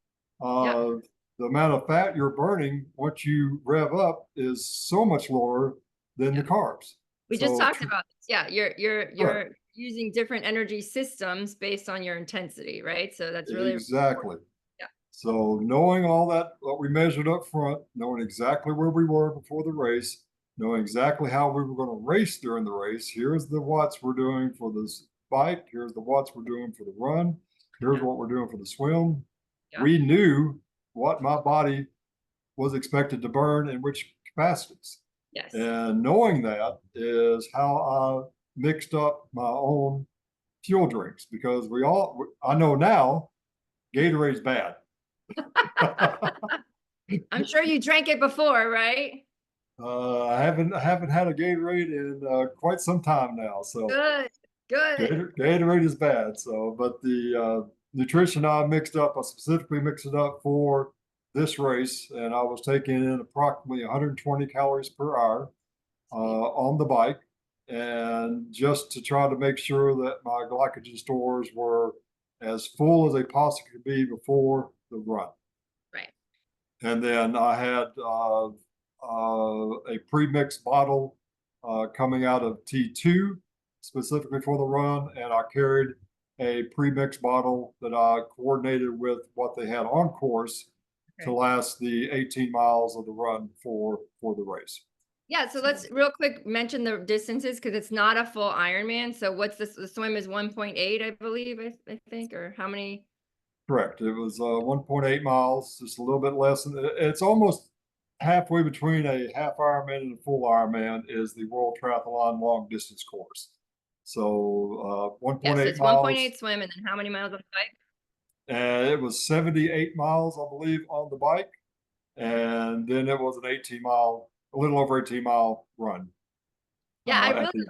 Yep. uh, the amount of fat you're burning once you rev up is so much lower than the Yeah. carbs. We just So, talked about this. Yeah, you're correct. you're using different energy systems based on your intensity, right? So that's really important. Exactly. Yeah. So knowing all that, what we measured up front, knowing exactly where we were before the race, knowing exactly how we were going to race during the race. Here's the watts we're doing for this bike. Here's the watts we're doing for the run. Here's Yeah. what we're doing for the swim. Yeah. We knew what my body was expected to burn in which capacities. Yes. And knowing that is how I mixed up my own fuel drinks because I know now Gatorade's bad. I'm sure you drank it before, right? I haven't had a Gatorade in quite some time now. So Good. Good. Gatorade is bad. So, but the nutrition I mixed up, I specifically mixed it up for this race, and I was taking in approximately 120 calories per hour Sweet. on the bike, and just to try to make sure that my glycogen stores were as full as they possibly could be before the run. Right. And then I had a pre-mixed bottle coming out of T2 specifically for the run, and I carried a pre-mixed bottle that I coordinated with what they had on course to Okay. last the 18 miles of the run for the race. Yeah, so So let's real quick mention the distances because it's not a full Ironman. So what's this? The swim is 1.8, I believe, I think, or how many? correct. It was 1.8 miles, just a little bit less than it's almost halfway between a half Ironman and a full Ironman is the World Triathlon long distance course. So Yeah, so 1.8 it's miles, 1.8 swim and then how many miles on the bike? and it was 78 miles, I believe, on the bike, and then it was an 18-mile, a little over 18-mile run Yeah, I at really the end.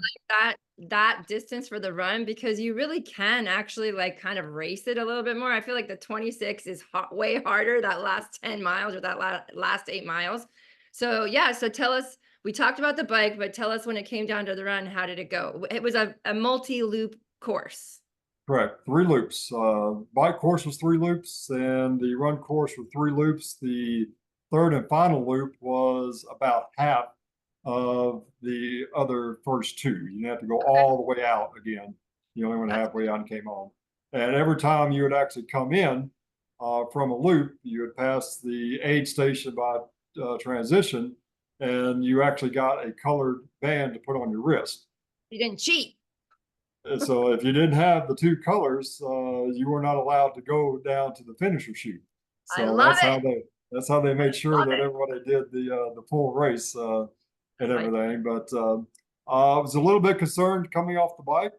like that distance for the run because you really can actually like kind of race it a little bit more. I feel like the 26 is way harder that last 10 miles or that last 8 miles. So yeah, so tell us, we talked about the bike, but tell us when it came down to the run, how did it go? It was a multi-loop course. Correct. 3 loops. Bike course was 3 loops, and the run course was 3 loops. The third and final loop was about half of the other first two. You have to go Okay. all the way out again. You only went That's halfway out and came home. And every time you would actually come in from a loop, you would pass the aid station by transition, and you actually got a colored band to put on your wrist. You didn't cheat. So if you didn't have the 2 colors, you were not allowed to go down to the finisher chute. I So love it. that's how they made sure Love that it. everybody did the full race and I everything. But I was a little bit concerned coming off the bike.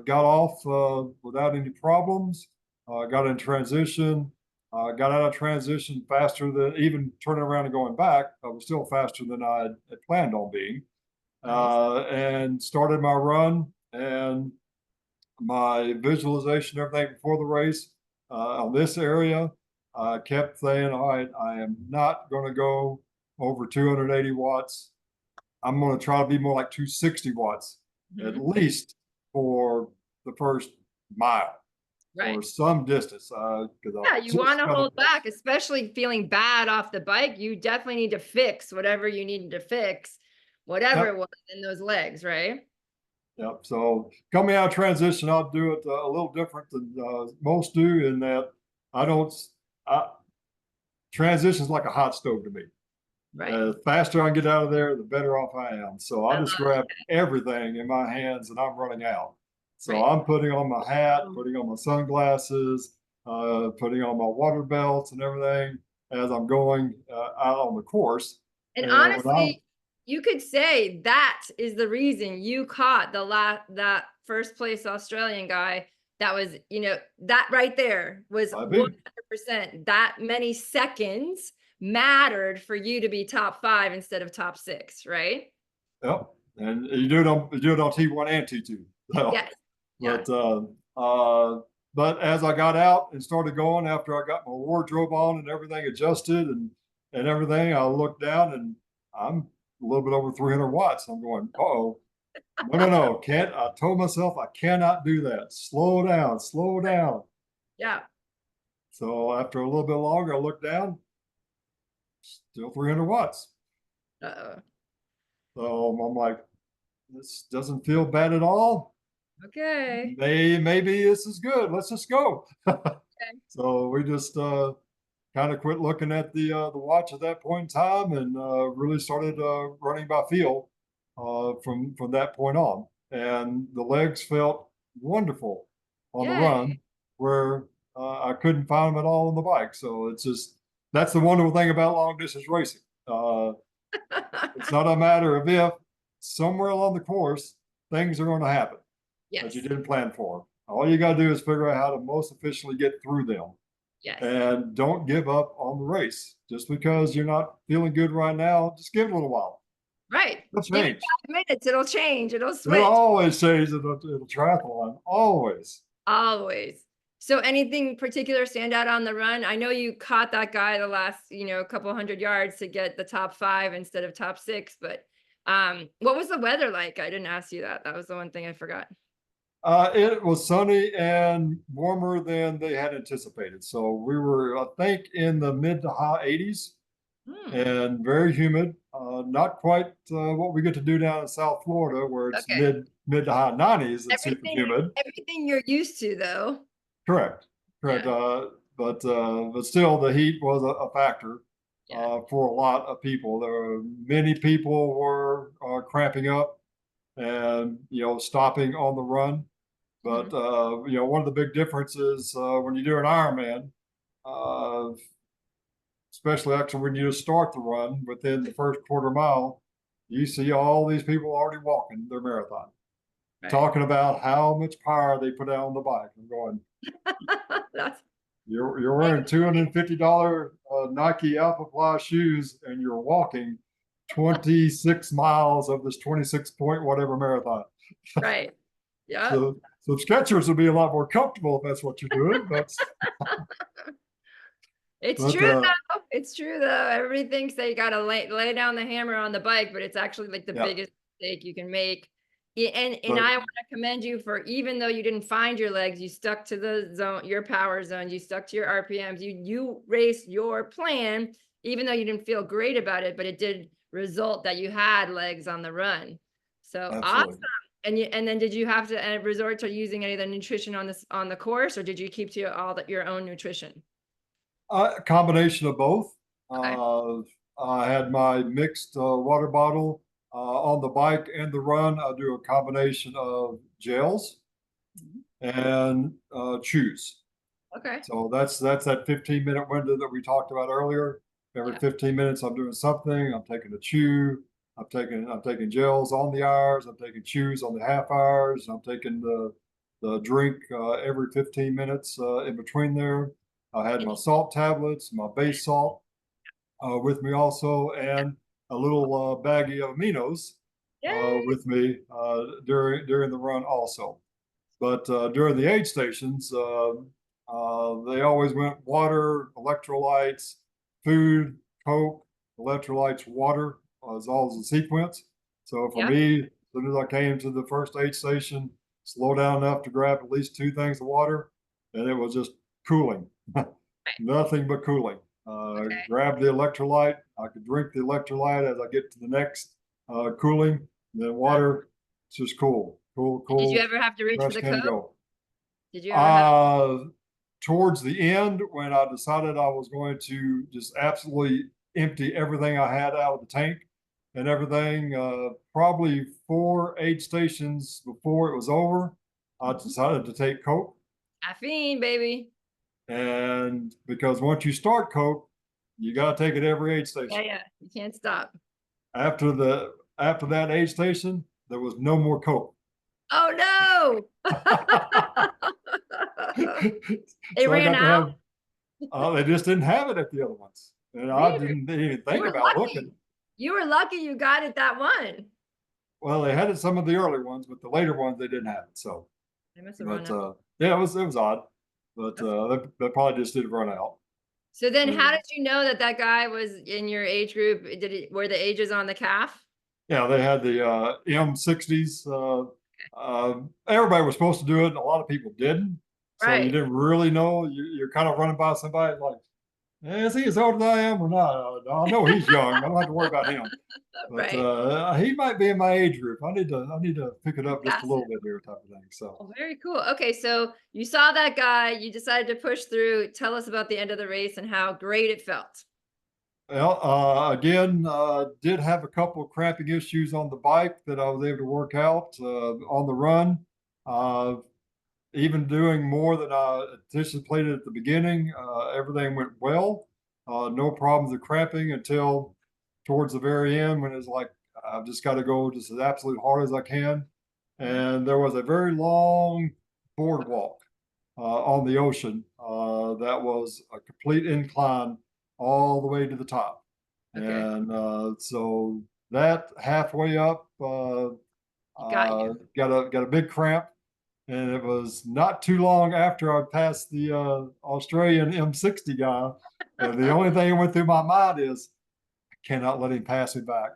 Got off without any problems. Got in transition. Got out of transition faster than even turning around and going back. I was still faster than I had planned on being nice. and started my run and my visualization, everything before the race on this area. I kept saying, all right, I am not going to go over 280 watts. I'm going to try to be more like 260 watts at Mhm. least for the first mile Right. or some distance because I Yeah, you just want to got to hold back, especially feeling bad off the bike. You definitely need to fix whatever you needed to fix, whatever it yep. was in those legs, right? Yep. So coming out of transition, I'll do it a little different than most do in that I don't. I, transition's like a hot stove to me. Right. The faster I get out of there, the better off I am. So I I just love grab everything in my hands and I'm running out. So right. I'm putting on my hat, putting on my sunglasses, putting on my water belts and everything as I'm going out on the course. And And when I'm, honestly, you could say that is the reason you caught that first place Australian guy. That was, that right there was I be, 100%. That many seconds mattered for you to be top 5 instead of top 6, right? yep. And you do it on T1 and T2. So, Yes. Yeah. but but as I got out and started going after I got my wardrobe on and everything adjusted and everything, I looked down and I'm a little bit over 300 watts. I'm going, oh, no, can't. I told myself I cannot do that. Slow down, slow down. Yeah. So after a little bit longer, I looked down, still 300 watts. Uh-oh. So I'm like, this doesn't feel bad at all. Okay. Maybe this is good. Let's just go. Okay. So we just kind of quit looking at the watch at that point in time and really started running by feel from that point on. And the legs felt wonderful on the Yay. run, where I couldn't find them at all on the bike. So it's just that's the wonderful thing about long distance racing. It's not a matter of if. Somewhere along the course, things are going to happen that you Yes. didn't plan for. All you got to do is figure out how to most efficiently get through them Yes. and don't give up on the race. Just because you're not feeling good right now, just give it a little while. Right. It'll Give it change. 5 minutes. It'll change. It'll It'll switch. always change in a triathlon. Always. Always. So anything particular stand out on the run? I know you caught that guy the last, couple hundred yards to get the top 5 instead of top 6, but what was the weather like? I didn't ask you that. That was the one thing I forgot. It was sunny and warmer than they had anticipated. So we were, I think, in the mid to high 80s Hmm. and very humid. Not quite what we get to do down in South Florida, where it's Okay. mid to high 90s and super Everything humid. everything you're used to though. Correct, correct. Yeah. But still, the heat was a factor Yeah. for a lot of people. There were many people were cramping up and stopping on the run. But Mhm. one of the big differences when you do an Ironman, uh, especially actually when you start the run within the first quarter mile, you see all these people already walking their marathon, Right. talking about how much power they put out on the bike. I'm going, That's you're wearing $250 Nike Alpha Fly shoes and you're walking 26 miles of this 26 point whatever marathon. right. Yeah. So Skechers would be a lot more comfortable if that's what you're doing. It's But true though. It's true though. Everybody thinks they gotta lay down the hammer on the bike, but it's actually like the yeah, biggest mistake you can make. Yeah, and but I want to commend you for, even though you didn't find your legs, you stuck to the zone, your power zone, you stuck to your RPMs, you raced your plan, even though you didn't feel great about it, but it did result that you had legs on the run. So awesome. absolutely. And then did you have to resort to using any of the nutrition on the course, or did you keep to your own nutrition? A combination of both. Okay. Uh, I had my mixed water bottle on the bike and the run. I do a combination of gels Mhm. and chews. Okay. So that's that 15-minute window that we talked about earlier. Every Yeah. 15 minutes, I'm doing something. I'm taking a chew. I'm taking gels on the hours. I'm taking chews on the half hours. I'm taking the drink every 15 minutes in between there. I had my And salt tablets, my base salt with me also, and a little baggie of aminos yay. with me during the run also. But during the aid stations, they always went water, electrolytes, food, Coke, electrolytes, water as all as a sequence. So for Yeah. me, as soon as I came to the first aid station, slow down enough to grab at least 2 things of water, and it was just cooling, Right. nothing but cooling. Okay. Grab the electrolyte. I could drink the electrolyte as I get to the next cooling. And then water, it's just cool, cool, And did you cool. ever have to reach for Fresh the can Coke? go. Did you ever have? Uh, Towards the end, when I decided I was going to just absolutely empty everything I had out of the tank and everything. Probably 4 aid stations before it was over, I Mhm. decided to take Coke. Caffeine, baby. And because once you start Coke, you got to take it every aid Yeah, station. yeah. You can't stop. After that aid station, there was no more Coke. Oh no. They So I ran got to out. have, they just didn't have it at the other ones. And I Really? didn't even You think were about looking. lucky. You were lucky you got it that one. Well, they had it some of the early ones, but the later ones they didn't have it. So, They must have run but out. yeah, it was odd, but Okay. they probably just did run out. So then how And did you know that that guy was in your age group? Were the ages on the calf? yeah, they had the M60s. Everybody was supposed to do it, and a lot of people didn't. So you Right. didn't really know. You're kind of running by somebody like, is he as old as I am or not? I know he's young. I don't have to worry about him. But Right. he might be in my age group. I need to pick it up just a Pass little it. bit here, type of thing. So, Oh, very cool. Okay, so you saw that guy, you decided to push through. Tell us about the end of the race and how great it felt. well, again, did have a couple of cramping issues on the bike that I was able to work out on the run. Uh, Even doing more than I anticipated at the beginning, everything went well. No problems with cramping until towards the very end when it's like, I've just got to go just as absolute hard as I can. Mhm. And there was a very long boardwalk on the ocean that was a complete incline all the way to the top. Okay, And so that halfway up, he got you. got a big cramp, and it was not too long after I passed the Australian M60 guy. And the only thing that went through my mind is, I cannot let him pass me back.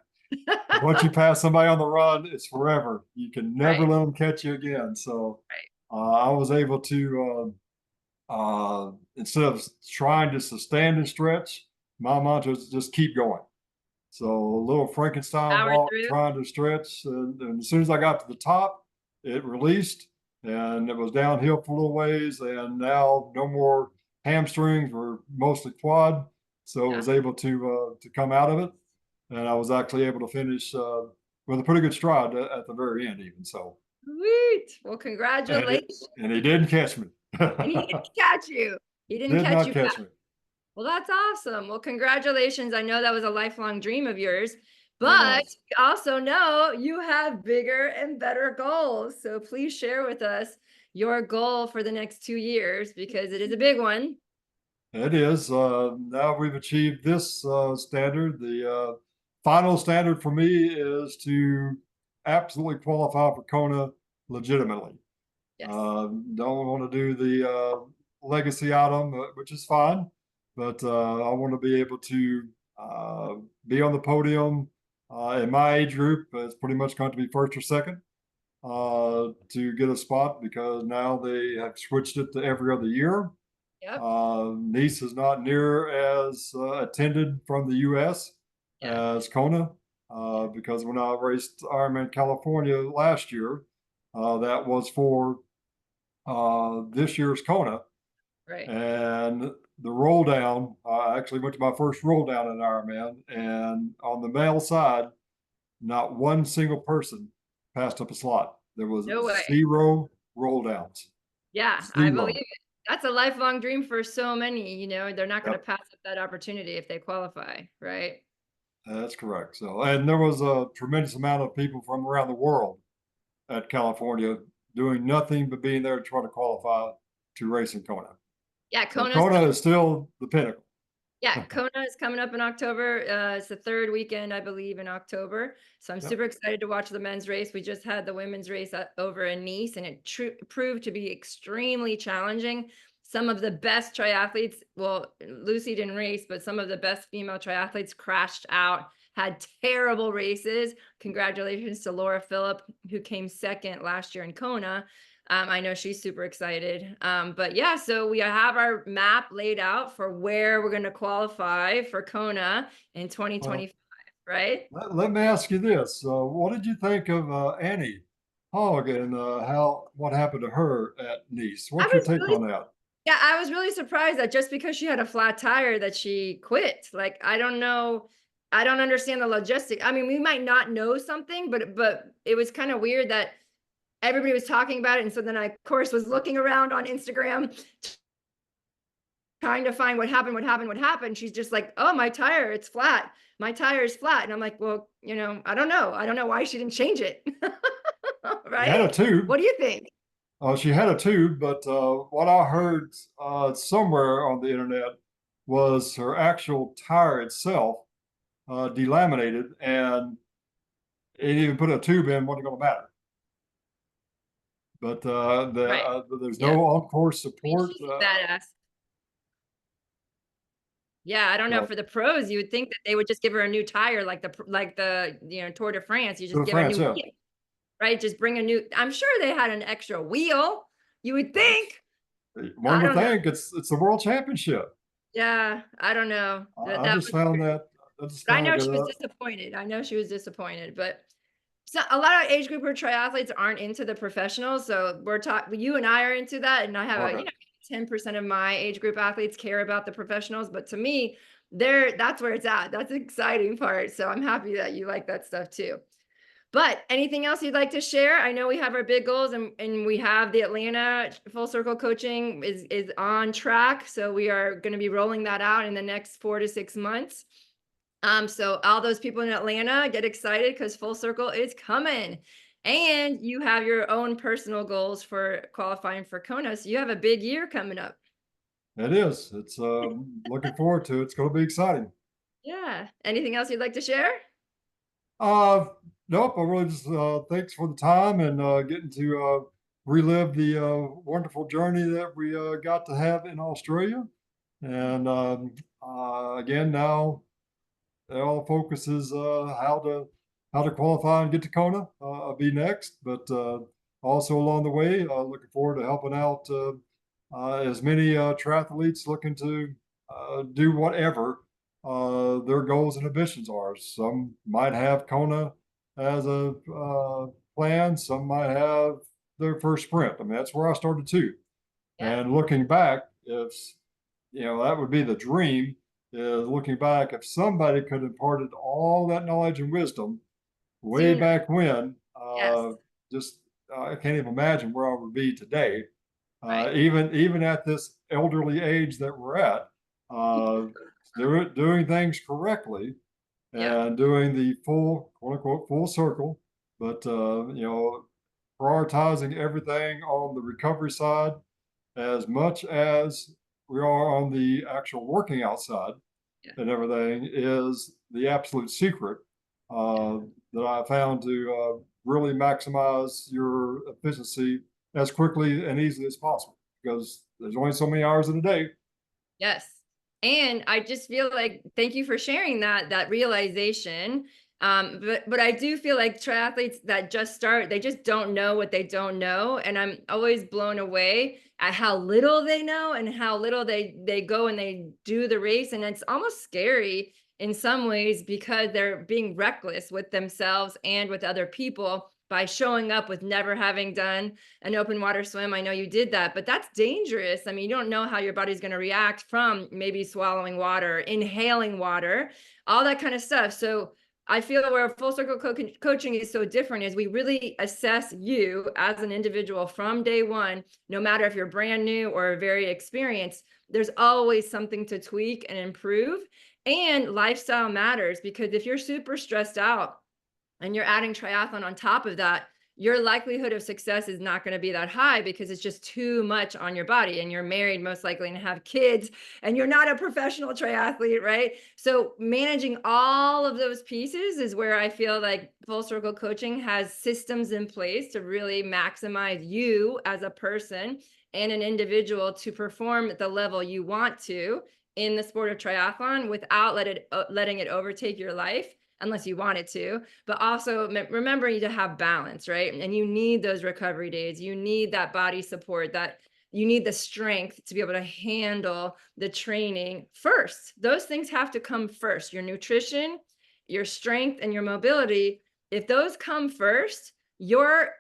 Once you pass somebody on the run, it's forever. You can never Right, let them catch you again. So right. I was able to, instead of trying just to stand and stretch, my mantra is just keep going. So a little Frankenstein Power walk, through. trying to stretch. And as soon as I got to the top, it released and it was downhill for a little ways. And now no more hamstrings, were mostly quad. So I Yeah. was able to come out of it. And I was actually able to finish with a pretty good stride at the very end, even. So, Sweet. Well, and it, congratulations. and he didn't catch me. And he didn't catch you. He didn't Did catch not you. catch me. Well, that's awesome. Well, congratulations. I know that was a lifelong dream of yours, It but was. we also know you have bigger and better goals. So please share with us your goal for the next 2 years because it is a big one. It is. Now we've achieved this standard. The final standard for me is to absolutely qualify for Kona legitimately. Yes. Don't want to do the legacy item, which is fine, but I want to be able to uh, be on the podium in my age group. It's pretty much going to be first or second to get a spot because now they have switched it to every other year. Yep. Nice is not near as attended from the U.S. Yeah. as Kona, because when I raced Ironman California last year, that was for this year's Kona, Right. and the roll down. I actually went to my first roll down in Ironman, and on the male side, not one single person passed up a slot. There was No way. zero roll downs, Yeah, I believe zero. it. That's a lifelong dream for so many, they're not going to Yep. pass up that opportunity if they qualify, right? That's correct. So, and there was a tremendous amount of people from around the world at California doing nothing but being there to try to qualify to race in Kona. Yeah, So Kona's Kona is still the pinnacle. Yeah, Kona is coming up in October. It's the third weekend, I believe, in October. So I'm Yep. super excited to watch the men's race. We just had the women's race over in Nice, and it proved to be extremely challenging. Some of the best triathletes, well, Lucy didn't race, but some of the best female triathletes crashed out, had terrible races. Congratulations to Laura Phillip, who came second last year in Kona. I know she's super excited. But yeah, so we have our map laid out for where we're going to qualify for Kona in Well, 2025, right? let me ask you this. What did you think of Annie Hogg and what happened to her at Nice? I What's your was take really on that? Yeah, I was really surprised that just because she had a flat tire that she quit. Like, I don't know. I don't understand the logistic. I mean, we might not know something, but it was kind of weird that everybody was talking about it. And so then I, of course, was looking around on Instagram trying to find what happened, what happened, what happened. She's just like, "Oh, my tire, it's flat. My tire is flat." And I'm like, "Well, I don't know. I don't know why she didn't change it." She had a Right? tube. What do you think? She had a tube, but what I heard somewhere on the internet was her actual tire itself delaminated, and it even put a tube in wasn't going to matter. But Right. there's Yeah. no on-course I mean, support. she's badass. Yeah, I don't know. Well, For the pros, you would think that they would just give her a new tire, like the Tour de France. You Tour just de give a France, new yeah. wheel, right? Just bring a new. I'm sure they had an extra wheel. You would think. One I would don't know. think it's the World Championship. Yeah, I don't know. That I that just was found weird. that I just But I found know like she was a disappointed. I know she was disappointed, but so a lot of age grouper triathletes aren't into the professionals. So we're talking, you and I are into that. And I have okay. 10% of my age group athletes care about the professionals. But to me, that's where it's at. That's the exciting part. So I'm happy that you like that stuff too. But anything else you'd like to share? I know we have our big goals and we have the Atlanta Full Circle coaching is on track. So we are going to be rolling that out in the next 4 to 6 months. So all those people in Atlanta get excited because Full Circle is coming. And you have your own personal goals for qualifying for Kona. So you have a big year coming up. It is. It's looking forward to it. It's going to be exciting. Yeah. Anything else you'd like to share? Uh, nope. I really just thanks for the time and getting to relive the wonderful journey that we got to have in Australia. And again, now all focus is how to qualify and get to Kona. I'll be next, but also along the way, looking forward to helping out as many triathletes looking to do whatever their goals and ambitions are. Some might have Kona as a plan. Some might have their first sprint. I mean, that's where I started too. Yeah. And looking back, if that would be the dream. Is looking back, if somebody could have imparted all that knowledge and wisdom way Sooner. back when, Yes. just I can't even imagine where I would be today. Right. Even at this elderly age that we're at, uh, doing things correctly Yep. and doing the full quote unquote full circle, but prioritizing everything on the recovery side as much as we are on the actual working outside Yeah. and everything is the absolute secret uh, that I found to really maximize your efficiency as quickly and easily as possible because there's only so many hours in a day. Yes. And I just feel like thank you for sharing that realization. But I do feel like triathletes that just start, they just don't know what they don't know. And I'm always blown away at how little they know and how little they go and they do the race. And it's almost scary in some ways because they're being reckless with themselves and with other people by showing up with never having done an open water swim. I know you did that, but that's dangerous. I mean, you don't know how your body's going to react from maybe swallowing water, inhaling water, all that kind of stuff. So I feel where full circle coaching is so different is we really assess you as an individual from day one, no matter if you're brand new or very experienced, there's always something to tweak and improve. And lifestyle matters because if you're super stressed out, and you're adding triathlon on top of that, your likelihood of success is not going to be that high because it's just too much on your body and you're married most likely and have kids and you're not a professional triathlete, right? So managing all of those pieces is where I feel like full circle coaching has systems in place to really maximize you as a person and an individual to perform at the level you want to in the sport of triathlon without letting it overtake your life unless you want it to, but also remembering to have balance, right? And you need those recovery days. You need that body support, that you need the strength to be able to handle the training first. Those things have to come first. Your nutrition, your strength, and your mobility. If those come first, your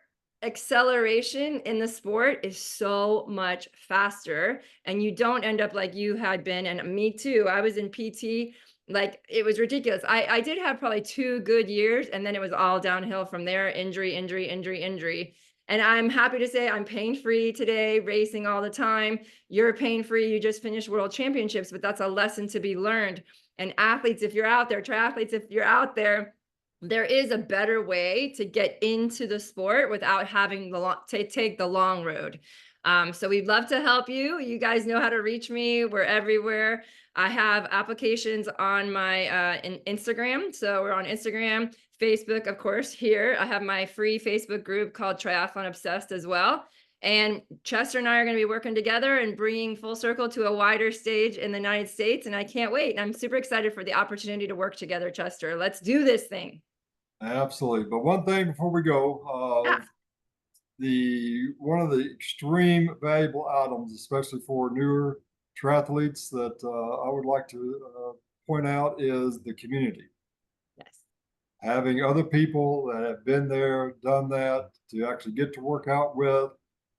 acceleration in the sport is so much faster, and you don't end up like you had been, and me too. I was in PT, like it was ridiculous. I did have probably 2 good years, and then it was all downhill from there. Injury, injury, injury, injury. And I'm happy to say I'm pain free today, racing all the time. You're pain free. You just finished world championships, but that's a lesson to be learned. And athletes, if you're out there, triathletes, if you're out there is a better way to get into the sport without having to take the long road. So we'd love to help you. You guys know how to reach me. We're everywhere. I have applications on my Instagram. So we're on Instagram, Facebook, of course, here. I have my free Facebook group called Triathlon Obsessed as well. And Chester and I are going to be working together and bringing full circle to a wider stage in the United States. And I can't wait. I'm super excited for the opportunity to work together, Chester. Let's do this thing. Absolutely. But one thing before we go, Yeah. the one of the extreme valuable items, especially for newer triathletes, that I would like to point out is the community. Yes. Having other people that have been there, done that, to actually get to work out with,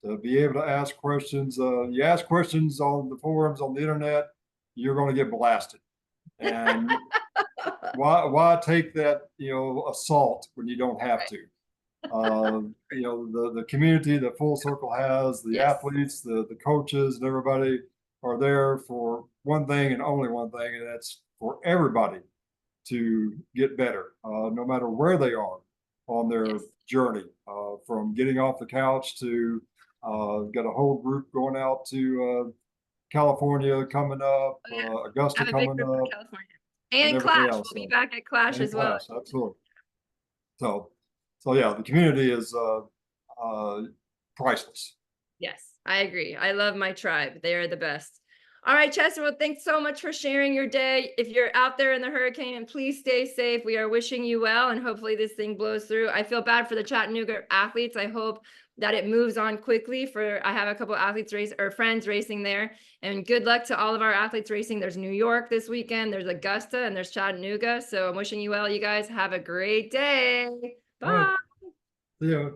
to be able to ask questions. You ask questions on the forums, on the internet, you're going to get blasted. And why take that, assault when you don't have Right. to? The community that Full Circle has, the Yes. athletes, the coaches, and everybody are there for one thing and only one thing, and that's for everybody to get better, no matter where they are on their Yes. journey, from getting off the couch to got a whole group going out to California coming up, Oh, yeah. Augusta Have a big coming group for up, California. and And everything Clash. else. We'll be back at Clash And as well. class, absolutely. So, so yeah, the community is uh, priceless. Yes, I agree. I love my tribe. They are the best. All right, Chester. Well, thanks so much for sharing your day. If you're out there in the hurricane, please stay safe. We are wishing you well, and hopefully this thing blows through. I feel bad for the Chattanooga athletes. I hope that it moves on quickly. I have a couple athletes race or friends racing there, and good luck to all of our athletes racing. There's New York this weekend. There's Augusta, and there's Chattanooga. So I'm wishing you well. You guys have a great day. All right. Bye. See ya.